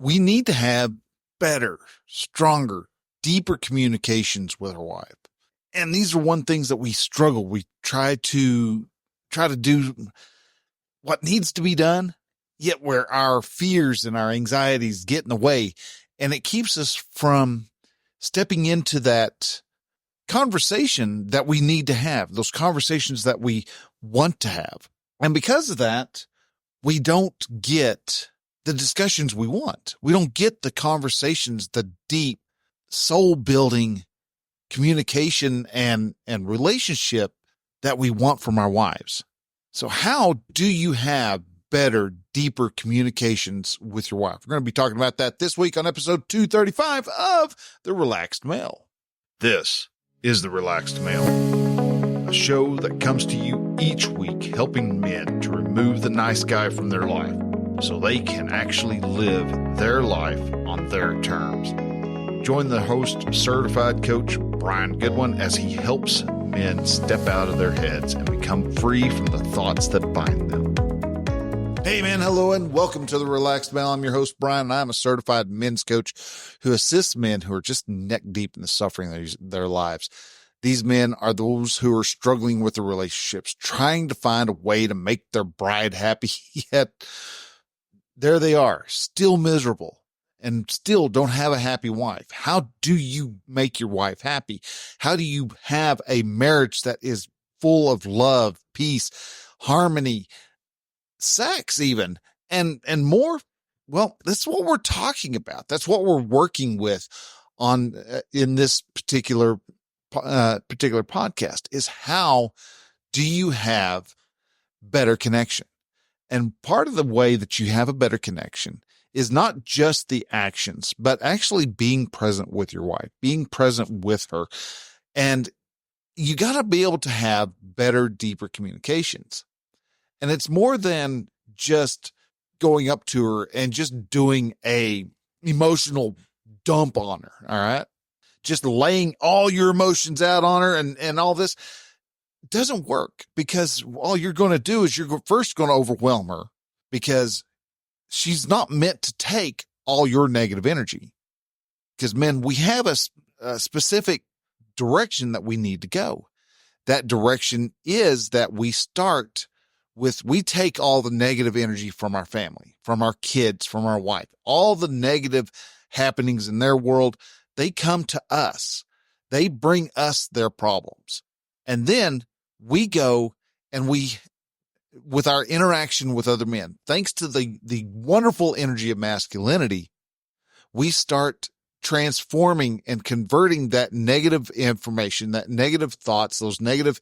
we need to have better, stronger, deeper communications with our wife. And these are one things that we struggle. We try to do what needs to be done, yet where our fears and our anxieties get in the way. And it keeps us from stepping into that conversation that we need to have, those conversations that we want to have. And because of that, we don't get the discussions we want. We don't get the conversations, the deep soul building communication and relationship that we want from our wives. So how do you have better, deeper communications with your wife? We're going to be talking about that this week on episode 235 of The Relaxed Male. This is The Relaxed Male, a show that comes to you each week helping men to remove the nice guy from their life so they can actually live their life on their terms. Join the host, certified coach Brian Goodwin, as he helps men step out of their heads and become free from the thoughts that bind them. Hey man, hello and welcome to The Relaxed Male. I'm your host Brian, and I'm a certified men's coach who assists men who are just neck deep in the suffering of their lives. These men are those who are struggling with their relationships, trying to find a way to make their bride happy, yet there they are, still miserable and still don't have a happy wife. How do you make your wife happy? How do you have a marriage that is full of love, peace, harmony, sex even, and more? Well, that's what we're talking about. That's what we're working with on in this particular podcast, is how do you have better connection? And part of the way that you have a better connection is not just the actions, but actually being present with your wife, being present with her. And you got to be able to have better, deeper communications. And it's more than just going up to her and just doing a emotional dump on her. All right. Just laying all your emotions out on her and all this doesn't work, because all you're going to do is you're first going to overwhelm her, because she's not meant to take all your negative energy. Because men, we have a specific direction that we need to go. That direction is that we start with, we take all the negative energy from our family, from our kids, from our wife, all the negative happenings in their world. They come to us. They bring us their problems. And then we go and with our interaction with other men, thanks to the wonderful energy of masculinity, we start transforming and converting that negative information, that negative thoughts, those negative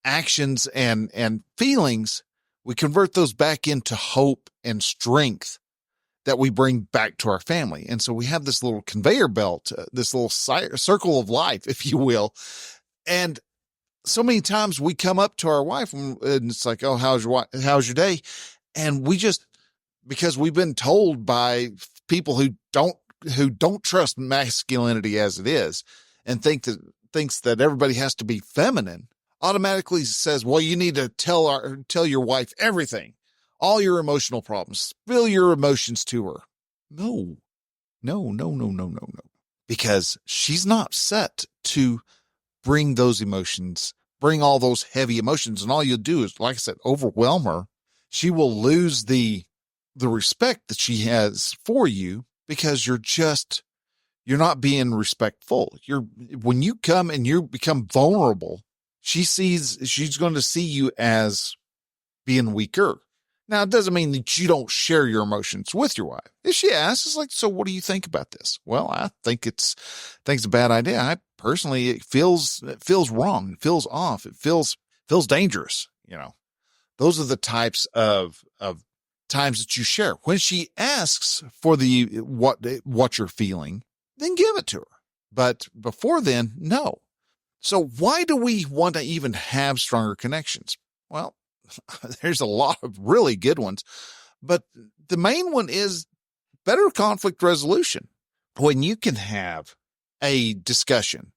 actions and feelings. We convert those back into hope and strength that we bring back to our family. And so we have this little conveyor belt, this little circle of life, if you will. And so many times we come up to our wife and it's like, oh, how's your day? And we just, because we've been told by people who don't trust masculinity as it is and thinks that everybody has to be feminine, automatically says, well, you need to tell your wife everything, all your emotional problems, spill your emotions to her. No, because she's not set to bring those emotions, bring all those heavy emotions. And all you'll do is, like I said, overwhelm her. She will lose the respect that she has for you, because you're not being respectful. When you come and you become vulnerable, she's going to see you as being weaker. Now, it doesn't mean that you don't share your emotions with your wife. If she asks, it's like, so what do you think about this? Well, I think it's a bad idea. I personally, it feels wrong. It feels off. It feels dangerous. You know, those are the types of times that you share. When she asks for what you're feeling, then give it to her. But before then, no. So why do we want to even have stronger connections? Well, there's a lot of really good ones, but the main one is better conflict resolution. When you can have a discussion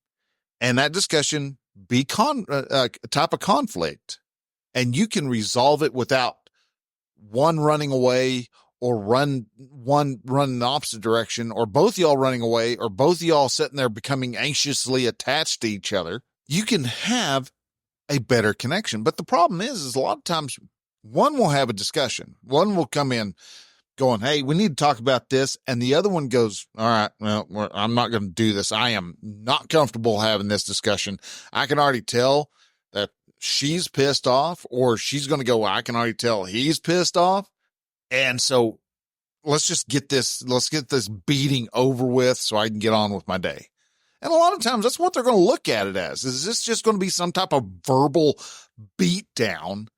and that discussion be a type of conflict, and you can resolve it without one running away or run in the opposite direction, or both of y'all running away, or both of y'all sitting there becoming anxiously attached to each other, you can have a better connection. But the problem is a lot of times one will have a discussion. One will come in going, hey, we need to talk about this. And the other one goes, all right, well, I'm not going to do this. I am not comfortable having this discussion. I can already tell that she's pissed off, or she's going to go, I can already tell he's pissed off. And so let's get this beating over with so I can get on with my day. And a lot of times that's what they're going to look at it as. Is this just going to be some type of verbal beat down?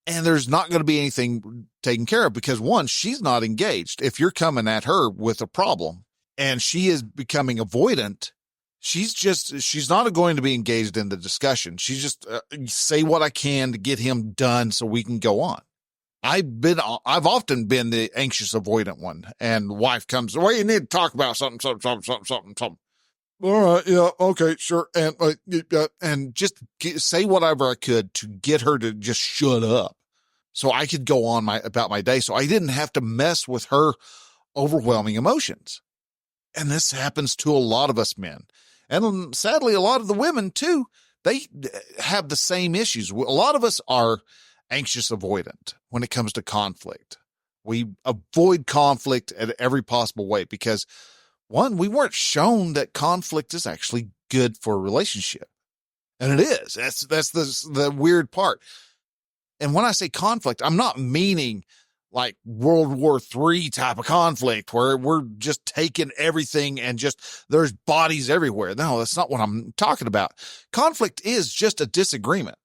And there's not going to be anything taken care of because, one, she's not engaged. If you're coming at her with a problem and she is becoming avoidant, she's not going to be engaged in the discussion. She's just say what I can to get him done so we can go on. I've often been the anxious avoidant one, and the wife comes, well, you need to talk about something. All right. Yeah. Okay. Sure. And just say whatever I could to get her to just shut up so I could go on about my day. So I didn't have to mess with her overwhelming emotions. And this happens to a lot of us men. And sadly, a lot of the women too, they have the same issues. A lot of us are anxious avoidant when it comes to conflict. We avoid conflict at every possible way because, one, we weren't shown that conflict is actually good for a relationship. And it is. That's the weird part. And when I say conflict, I'm not meaning like World War III type of conflict where we're just taking everything and just there's bodies everywhere. No, that's not what I'm talking about. Conflict is just a disagreement.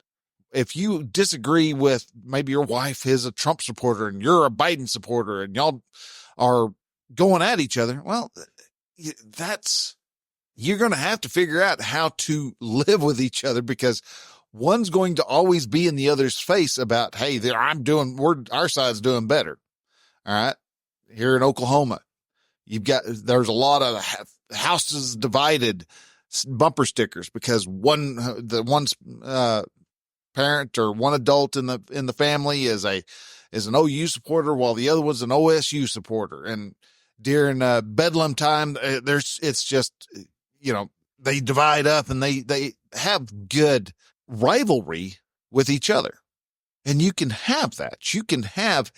If you disagree with maybe your wife is a Trump supporter and you're a Biden supporter and y'all are going at each other, well, you're going to have to figure out how to live with each other because one's going to always be in the other's face about, hey, our side's doing better. All right. Here in Oklahoma, there's a lot of houses divided bumper stickers because one's parent or one adult in the family is an OU supporter while the other one's an OSU supporter. And during Bedlam time, it's just, they divide up and they have good rivalry with each other. And you can have that. You can have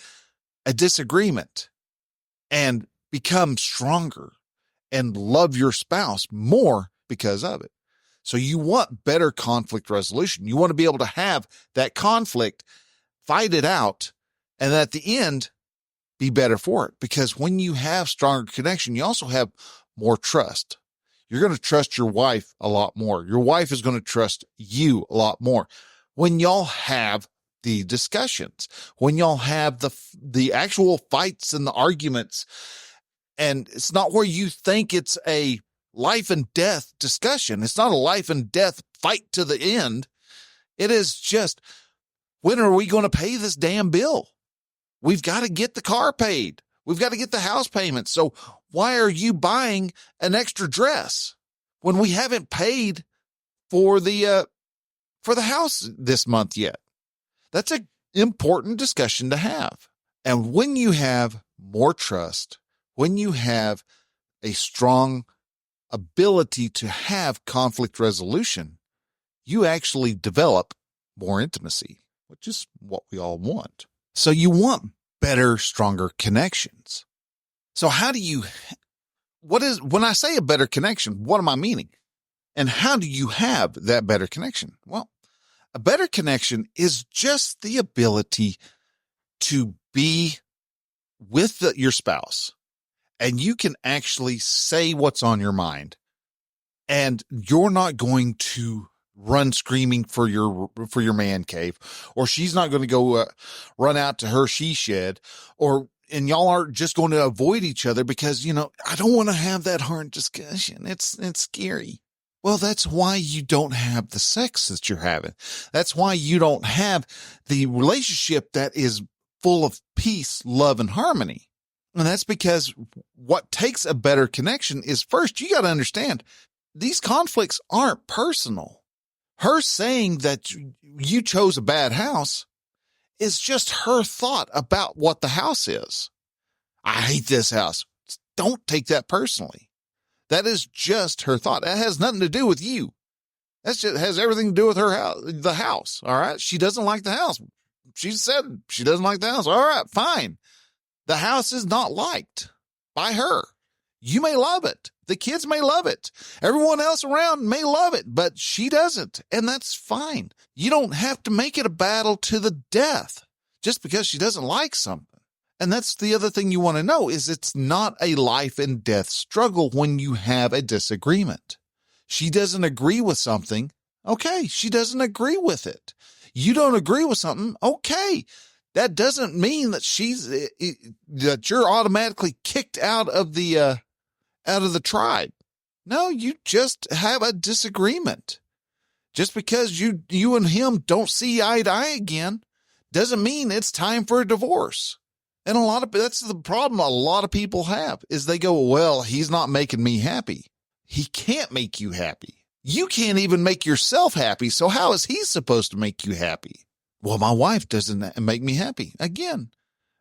a disagreement and become stronger and love your spouse more because of it. So you want better conflict resolution. You want to be able to have that conflict, fight it out, and at the end, be better for it. Because when you have stronger connection, you also have more trust. You're going to trust your wife a lot more. Your wife is going to trust you a lot more when y'all have the discussions, when y'all have the actual fights and the arguments. And it's not where you think it's a life and death discussion. It's not a life and death fight to the end. It is just, when are we going to pay this damn bill? We've got to get the car paid. We've got to get the house payment. So why are you buying an extra dress when we haven't paid for the house this month yet? That's an important discussion to have. And when you have more trust, when you have a strong ability to have conflict resolution, you actually develop more intimacy, which is what we all want. So you want better, stronger connections. So when I say a better connection, what am I meaning? And how do you have that better connection? Well, a better connection is just the ability to be with your spouse, and you can actually say what's on your mind, and you're not going to run screaming for your man cave, or she's not going to go run out to her she shed, and y'all aren't just going to avoid each other because, I don't want to have that hard discussion. It's scary. Well, that's why you don't have the sex that you're having. That's why you don't have the relationship that is full of peace, love, and harmony. And that's because what takes a better connection is, first, you got to understand these conflicts aren't personal. Her saying that you chose a bad house is just her thought about what the house is. I hate this house. Don't take that personally. That is just her thought. That has nothing to do with you. That just has everything to do with her house, the house. All right. She doesn't like the house. She said she doesn't like the house. All right, fine. The house is not liked by her. You may love it. The kids may love it. Everyone else around may love it, but she doesn't. And that's fine. You don't have to make it a battle to the death just because she doesn't like something. And that's the other thing you want to know is it's not a life and death struggle when you have a disagreement. She doesn't agree with something. Okay, she doesn't agree with it. You don't agree with something. Okay, that doesn't mean that that you're automatically kicked out of the tribe. No, you just have a disagreement. Just because you and him don't see eye to eye again doesn't mean it's time for a divorce. And that's the problem a lot of people have is they go, well, he's not making me happy. He can't make you happy. You can't even make yourself happy. So how is he supposed to make you happy? Well, my wife doesn't make me happy. Again,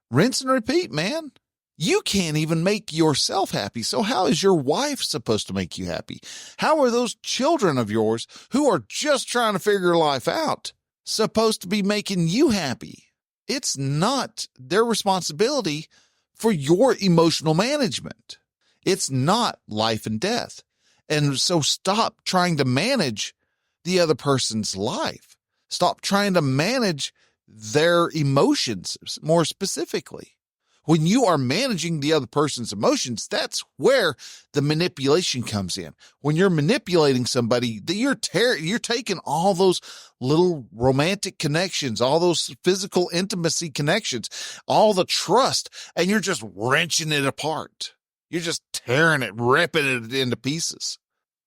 rinse and repeat, man. You can't even make yourself happy. So how is your wife supposed to make you happy? How are those children of yours who are just trying to figure life out supposed to be making you happy? It's not their responsibility for your emotional management. It's not life and death. And so stop trying to manage the other person's life. Stop trying to manage their emotions more specifically. When you are managing the other person's emotions, that's where the manipulation comes in. When you're manipulating somebody, you're taking all those little romantic connections, all those physical intimacy connections, all the trust, and you're just wrenching it apart. You're just tearing it, ripping it into pieces.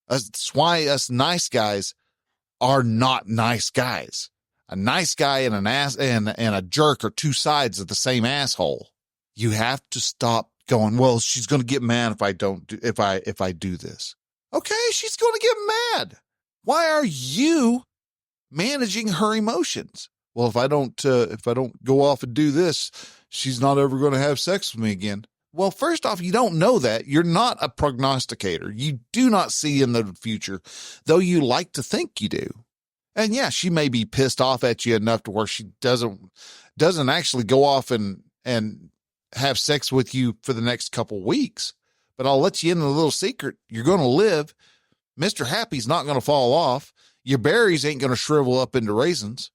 That's why us nice guys are not nice guys. A nice guy and an ass and a jerk are two sides of the same asshole. You have to stop going, well, she's going to get mad if I do this. Okay, she's going to get mad. Why are you managing her emotions? Well, if I don't go off and do this, she's not ever going to have sex with me again. Well, first off, you don't know that. You're not a prognosticator. You do not see in the future, though you like to think you do. And yeah, she may be pissed off at you enough to where she doesn't actually go off and have sex with you for the next couple weeks. But I'll let you in a little secret. You're going to live. Mr. Happy's not going to fall off. Your berries ain't going to shrivel up into raisins.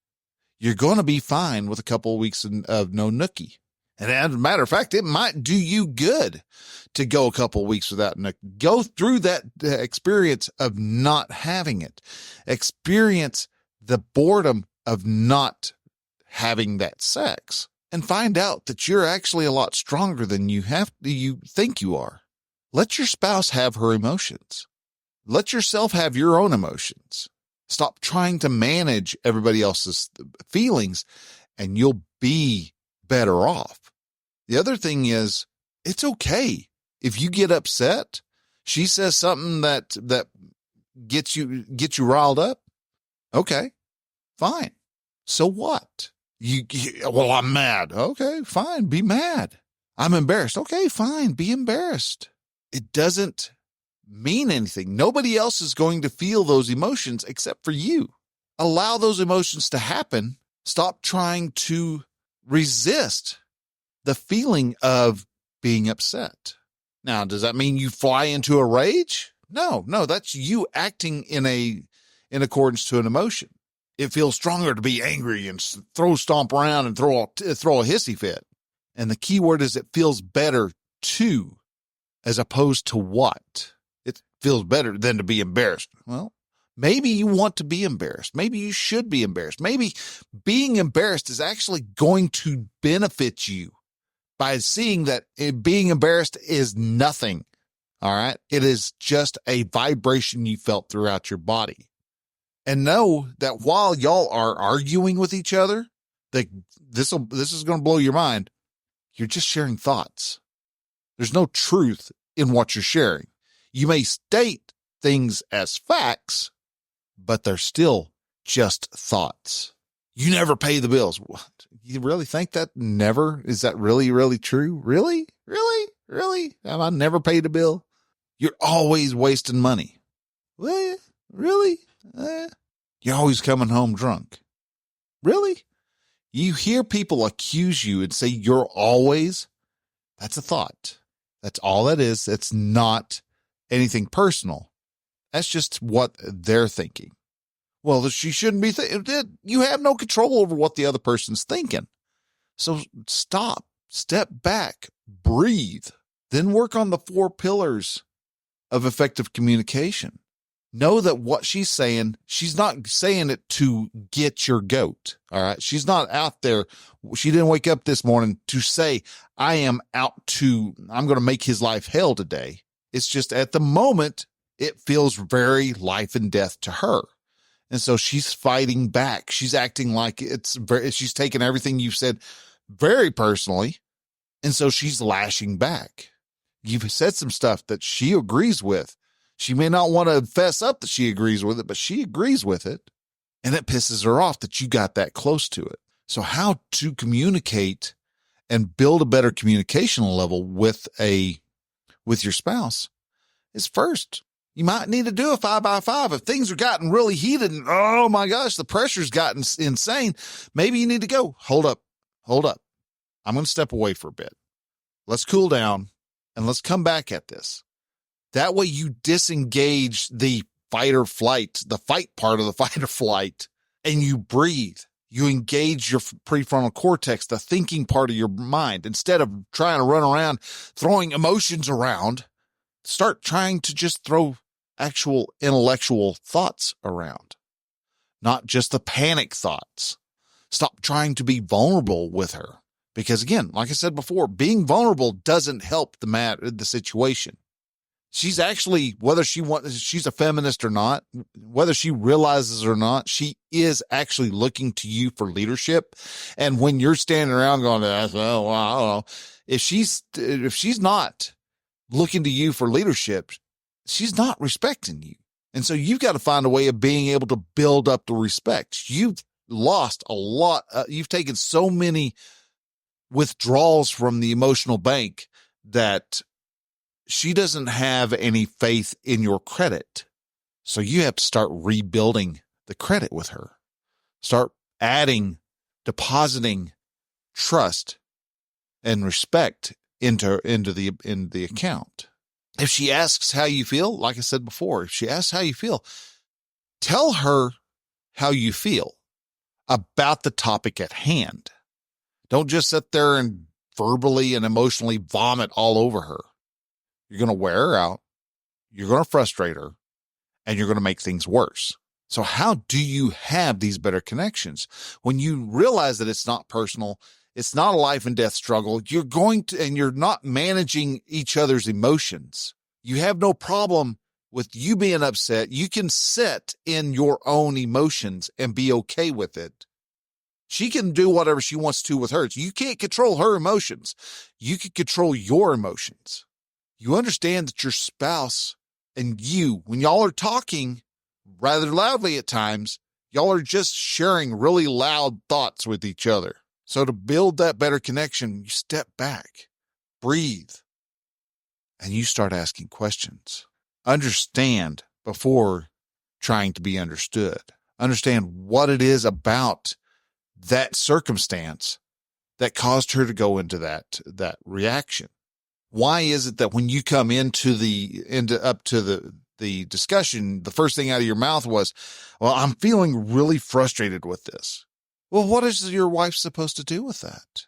You're going to be fine with a couple of weeks of no nookie. And as a matter of fact, it might do you good to go a couple of weeks without nookie. Go through that experience of not having it. Experience the boredom of not having that sex. And find out that you're actually a lot stronger than you think you are. Let your spouse have her emotions. Let yourself have your own emotions. Stop trying to manage everybody else's feelings and you'll be better off. The other thing is, it's okay if you get upset. She says something that gets you riled up. Okay, fine. So what? Well, I'm mad. Okay, fine. Be mad. I'm embarrassed. Okay, fine. Be embarrassed. It doesn't mean anything. Nobody else is going to feel those emotions except for you. Allow those emotions to happen. Stop trying to resist the feeling of being upset. Now, does that mean you fly into a rage? No, that's you acting in accordance to an emotion. It feels stronger to be angry and stomp around and throw a hissy fit. And the key word is it feels better to, as opposed to what? It feels better than to be embarrassed. Well, maybe you want to be embarrassed. Maybe you should be embarrassed. Maybe being embarrassed is actually going to benefit you by seeing that being embarrassed is nothing. All right. It is just a vibration you felt throughout your body. And know that while y'all are arguing with each other, this is going to blow your mind. You're just sharing thoughts. There's no truth in what you're sharing. You may state things as facts, but they're still just thoughts. You never pay the bills. What? You really think that never? Is that really, really true? Really? Really? Really? Have I never paid a bill? You're always wasting money. Well, really? You're always coming home drunk. Really? You hear people accuse you and say you're always. That's a thought. That's all that is. It's not anything personal. That's just what they're thinking. Well, she shouldn't be thinking. You have no control over what the other person's thinking. So stop, step back, breathe, then work on the 4 pillars of effective communication. Know that what she's saying, she's not saying it to get your goat. All right. She's not out there. She didn't wake up this morning to say, I'm going to make his life hell today. It's just at the moment, it feels very life and death to her. And so she's fighting back. She's acting like she's taking everything you've said very personally. And so she's lashing back. You've said some stuff that she agrees with. She may not want to fess up that she agrees with it, but she agrees with it. And it pisses her off that you got that close to it. So how to communicate and build a better communication level with your spouse is first. You might need to do a 5x5 if things are gotten really heated and, oh my gosh, the pressure's gotten insane. Maybe you need to go, hold up. I'm going to step away for a bit. Let's cool down and let's come back at this. That way you disengage the fight or flight, the fight part of the fight or flight, and you breathe. You engage your prefrontal cortex, the thinking part of your mind. Instead of trying to run around throwing emotions around, start trying to just throw actual intellectual thoughts around, not just the panic thoughts. Stop trying to be vulnerable with her. Because again, like I said before, being vulnerable doesn't help the situation. She's actually, she's a feminist or not, whether she realizes or not, she is actually looking to you for leadership. And when you're standing around going, oh, well, I don't know, if she's not looking to you for leadership, she's not respecting you. And so you've got to find a way of being able to build up the respect. You've lost a lot. You've taken so many withdrawals from the emotional bank that she doesn't have any faith in your credit. So you have to start rebuilding the credit with her. Start depositing trust and respect into the account. If she asks how you feel, like I said before, if she asks how you feel, tell her how you feel about the topic at hand. Don't just sit there and verbally and emotionally vomit all over her. You're going to wear her out. You're going to frustrate her, and you're going to make things worse. So how do you have these better connections? When you realize that it's not personal, it's not a life and death struggle, you're not managing each other's emotions. You have no problem with you being upset. You can sit in your own emotions and be okay with it. She can do whatever she wants to with hers. You can't control her emotions. You can control your emotions. You understand that your spouse and you, when y'all are talking rather loudly at times, y'all are just sharing really loud thoughts with each other. So to build that better connection, you step back, breathe, and you start asking questions. Understand before trying to be understood. Understand what it is about that circumstance that caused her to go into that reaction. Why is it that when you come up to the discussion, the first thing out of your mouth was, well, I'm feeling really frustrated with this. Well, what is your wife supposed to do with that?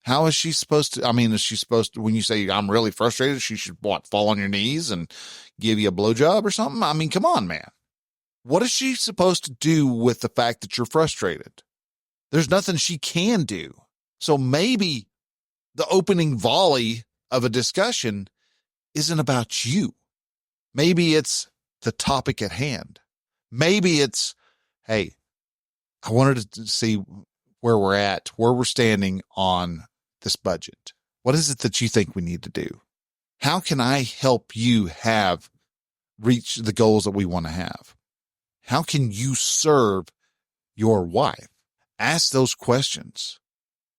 How is she supposed to, when you say I'm really frustrated, she should fall on your knees and give you a blowjob or something? I mean, come on, man. What is she supposed to do with the fact that you're frustrated? There's nothing she can do. So maybe the opening volley of a discussion isn't about you. Maybe it's the topic at hand. Maybe it's, hey, I wanted to see where we're standing on this budget. What is it that you think we need to do? How can I help you reach the goals that we want to have? How can you serve your wife? Ask those questions.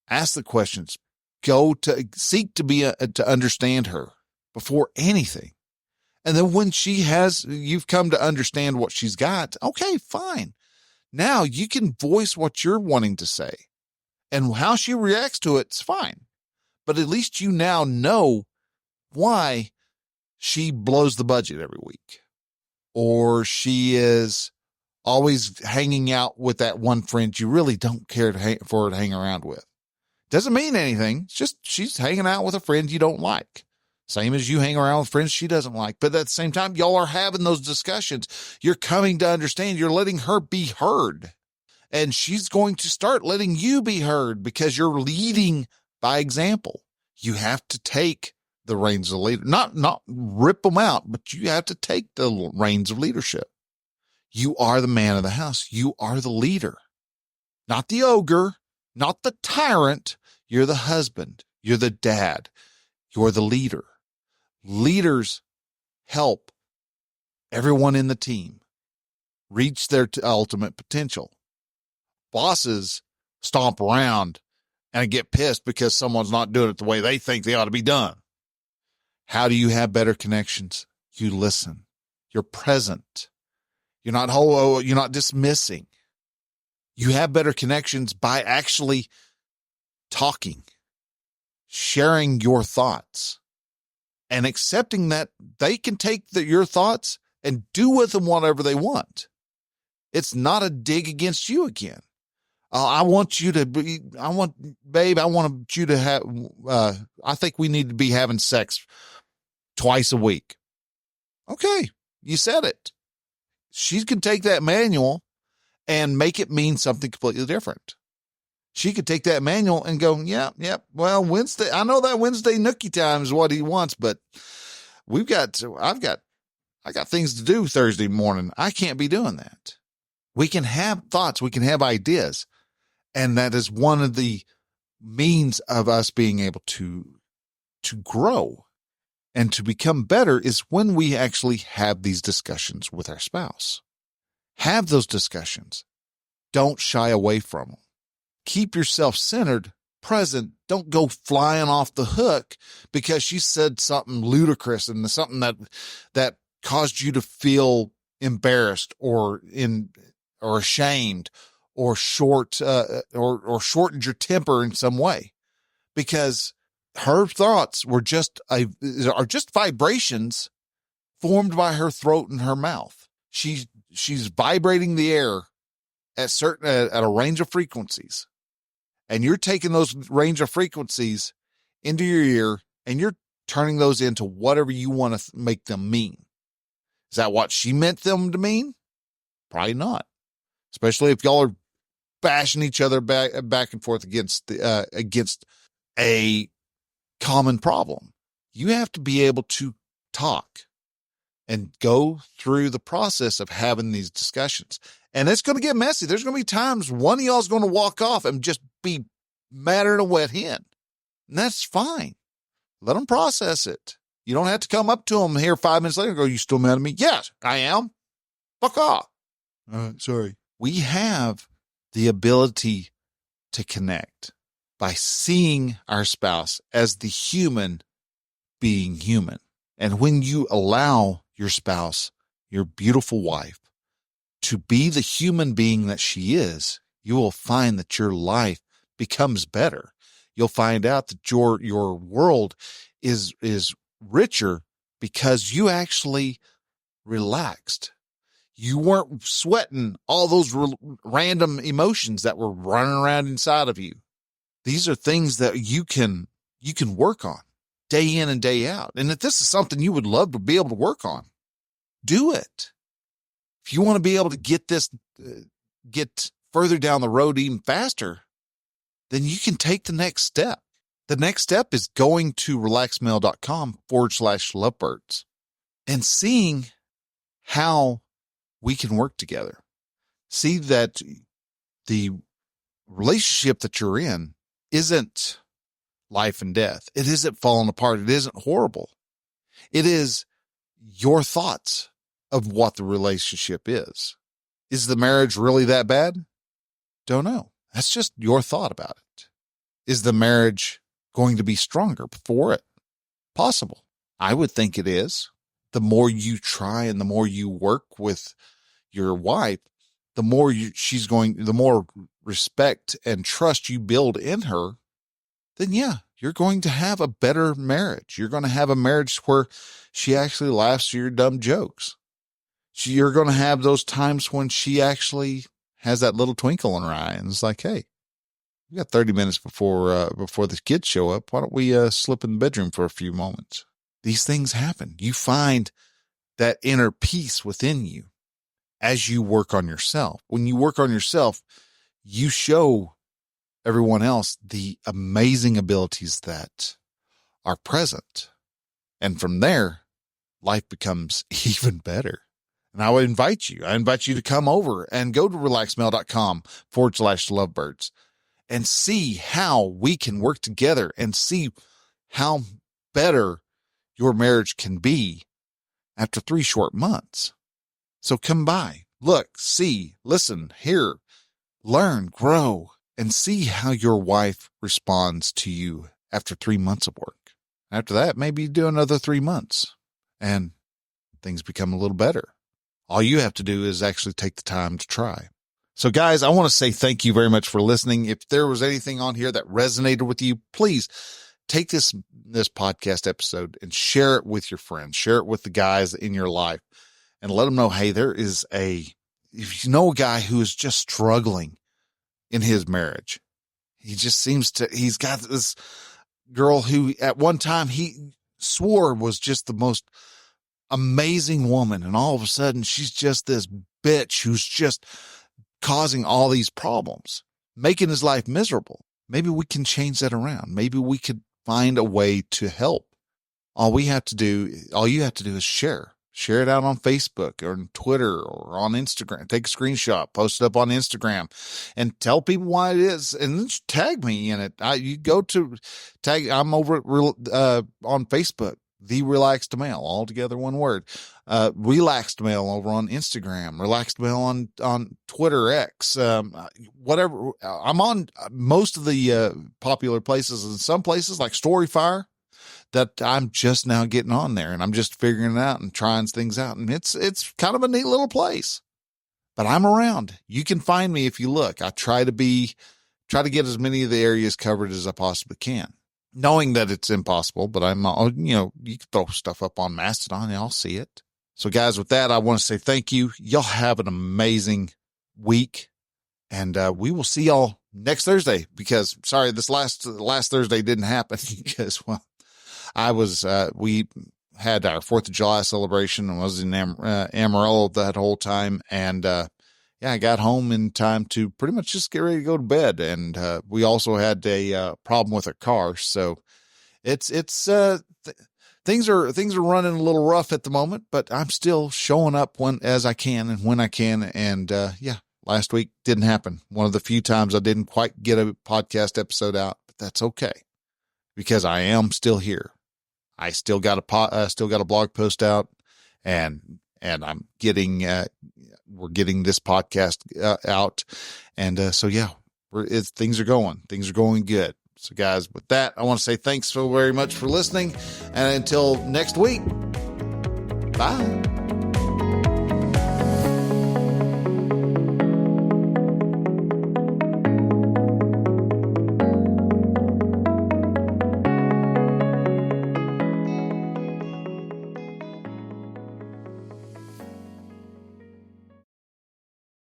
Ask the questions. seek to understand her before anything. And then when you've come to understand what she's got, okay, fine. Now you can voice what you're wanting to say, and how she reacts to it's fine. But at least you now know why she blows the budget every week, or she is always hanging out with that one friend you really don't care for her to hang around with. Doesn't mean anything. It's just she's hanging out with a friend you don't like. Same as you hang around with friends she doesn't like. But at the same time, y'all are having those discussions. You're coming to understand. You're letting her be heard. And she's going to start letting you be heard because you're leading by example. You have to take the reins of leader, not rip them out, but you have to take the reins of leadership. You are the man of the house. You are the leader, not the ogre, not the tyrant. You're the husband. You're the dad. You're the leader. Leaders help everyone in the team reach their ultimate potential. Bosses stomp around and get pissed because someone's not doing it the way they think they ought to be done. How do you have better connections? You listen. You're present. You're not dismissing. You have better connections by actually talking, sharing your thoughts, and accepting that they can take your thoughts and do with them whatever they want. It's not a dig against you again. I want you to have, I think we need to be having sex twice a week. Okay. You said it. She can take that manual and make it mean something completely different. She could take that manual and go, yeah. Well, Wednesday, I know that Wednesday nookie time is what he wants, but I got things to do Thursday morning. I can't be doing that. We can have thoughts. We can have ideas. And that is one of the means of us being able to grow and to become better is when we actually have these discussions with our spouse. Have those discussions. Don't shy away from them. Keep yourself centered, present. Don't go flying off the hook because she said something ludicrous and something that caused you to feel embarrassed or ashamed or or shortened your temper in some way, because her thoughts are just vibrations formed by her throat and her mouth. She's vibrating the air at a range of frequencies, and you're taking those range of frequencies into your ear and you're turning those into whatever you want to make them mean. Is that what she meant them to mean? Probably not. Especially if y'all are bashing each other back and forth against a common problem. You have to be able to talk and go through the process of having these discussions. And it's going to get messy. There's going to be times one of y'all is going to walk off and just be madder than a wet hen. And that's fine. Let them process it. You don't have to come up to them here 5 minutes later and go, you still mad at me? Yes, I am. Fuck off. Sorry. We have the ability to connect by seeing our spouse as the human being human. And when you allow your spouse, your beautiful wife, to be the human being that she is, you will find that your life becomes better. You'll find out that your world is richer because you actually relaxed. You weren't sweating all those random emotions that were running around inside of you. These are things that you can work on day in and day out. And if this is something you would love to be able to work on, do it. If you want to be able to get further down the road even faster, then you can take the next step. The next step is going to relaxedmale.com/lovebirds and seeing how we can work together. See that the relationship that you're in isn't life and death. It isn't falling apart. It isn't horrible. It is your thoughts of what the relationship is. Is the marriage really that bad? Don't know. That's just your thought about it. Is the marriage going to be stronger before it possible? I would think it is. The more you try and the more you work with your wife, the more the more respect and trust you build in her, then yeah, you're going to have a better marriage. You're going to have a marriage where she actually laughs at your dumb jokes. You're going to have those times when she actually has that little twinkle in her eye and it's like, hey, we got 30 minutes before the kids show up. Why don't we slip in the bedroom for a few moments? These things happen. You find that inner peace within you as you work on yourself. When you work on yourself, you show everyone else the amazing abilities that are present. And from there, life becomes even better. And I invite you to come over and go to relaxedmale.com/lovebirds and see how we can work together and see how better your marriage can be after 3 short months. So come by, look, see, listen, hear, learn, grow, and see how your wife responds to you after 3 months of work. After that, maybe do another 3 months and things become a little better. All you have to do is actually take the time to try. So guys, I want to say thank you very much for listening. If there was anything on here that resonated with you, please take this podcast episode and share it with your friends, share it with the guys in your life and let them know, hey, if you know a guy who is just struggling in his marriage, he's got this girl who at one time he swore was just the most amazing woman. And all of a sudden she's just this bitch who's just causing all these problems, making his life miserable. Maybe we can change that around. Maybe we could find a way to help. All you have to do is share it out on Facebook or on Twitter or on Instagram. Take a screenshot, post it up on Instagram and tell people why it is. And then tag me in it. You go to tag. I'm over on Facebook, The Relaxed Male, all together one word. Relaxed Male over on Instagram, Relaxed Male on Twitter, X, whatever. I'm on most of the popular places, and some places like Storyfire that I'm just now getting on there, and I'm just figuring it out and trying things out. And it's kind of a neat little place, but I'm around. You can find me if you look. I try to get as many of the areas covered as I possibly can, knowing that it's impossible, but you can throw stuff up on Mastodon and I'll see it. So guys, with that, I want to say thank you. Y'all have an amazing week, and we will see y'all next Thursday because sorry, this last Thursday didn't happen because, well, we had our 4th of July celebration and was in Amarillo that whole time. And, I got home in time to pretty much just get ready to go to bed. And, we also had a problem with our car. So things are running a little rough at the moment, but I'm still showing up as I can and when I can. And, last week didn't happen. One of the few times I didn't quite get a podcast episode out, but that's okay because I am still here. I still got a blog post out and I'm getting, we're getting this podcast out. And, things are going good. So guys, with that, I want to say thanks so very much for listening. And until next week, bye.